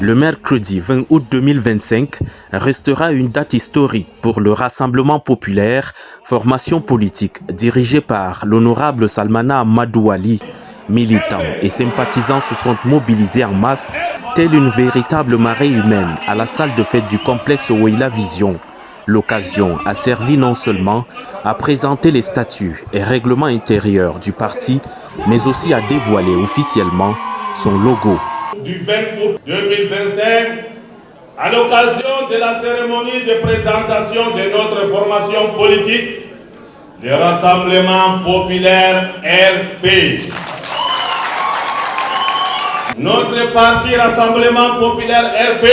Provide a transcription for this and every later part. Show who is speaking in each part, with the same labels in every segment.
Speaker 1: Le mercredi 20 août 2025 restera une date historique pour le Rassemblement populaire, formation politique dirigée par l'honorable Salmana Amadou Ali. Militants et sympathisants se sont mobilisés en masse, telle une véritable marée humaine, à la salle de fête du complexe Weila Vision. L'occasion a servi non seulement à présenter les statuts et règlements intérieurs du parti, mais aussi à dévoiler officiellement son logo.
Speaker 2: Du 20 août 2025, à l'occasion de la cérémonie de présentation de notre formation politique, le Rassemblement populaire RP. Notre parti Rassemblement populaire RP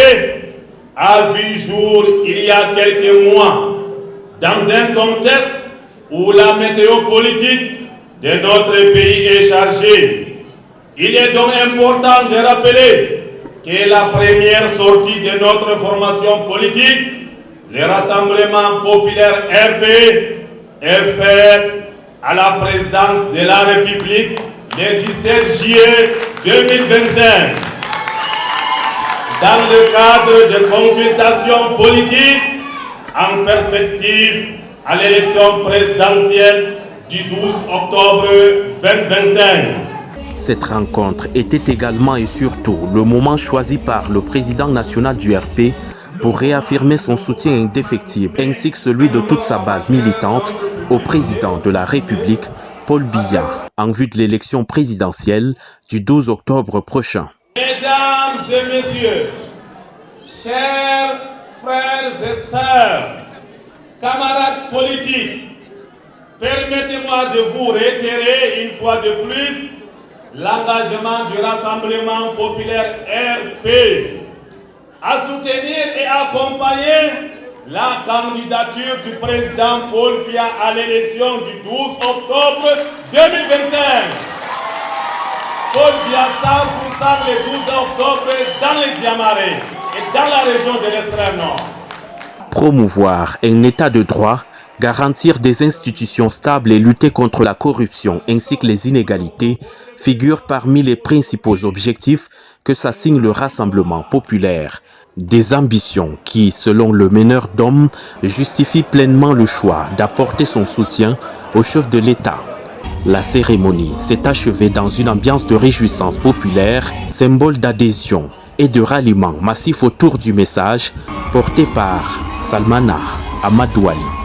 Speaker 2: a vu jour il y a quelques mois, dans un contexte où la météo politique de notre pays est chargée. Il est donc important de rappeler que la première sortie de notre formation politique, le Rassemblement populaire RP, est faite à la présidence de la République le 17 juillet 2025. Dans le cadre de consultations politiques en perspective à l'élection présidentielle du 12 octobre 2025.
Speaker 1: Cette rencontre était également et surtout le moment choisi par le président national du RP pour réaffirmer son soutien indéfectible ainsi que celui de toute sa base militante au président de la République, Paul Biya, en vue de l'élection présidentielle du 12 octobre prochain.
Speaker 2: Mesdames et messieurs, chers frères et sœurs, camarades politiques, permettez-moi de vous réitérer une fois de plus l'engagement du Rassemblement populaire RP à soutenir et accompagner la candidature du président Paul Biya à l'élection du 12 octobre 2025. Paul Biya 100% le 12 octobre dans les Diamarés et dans la région de l'extrême nord.
Speaker 1: Promouvoir un état de droit, garantir des institutions stables et lutter contre la corruption ainsi que les inégalités figurent parmi les principaux objectifs que s'assigne le Rassemblement populaire. Des ambitions qui, selon le meneur d'hommes, justifient pleinement le choix d'apporter son soutien au chef de l'État. La cérémonie s'est achevée dans une ambiance de réjouissance populaire, symbole d'adhésion et de ralliement massif autour du message porté par Salmana Amadou Ali.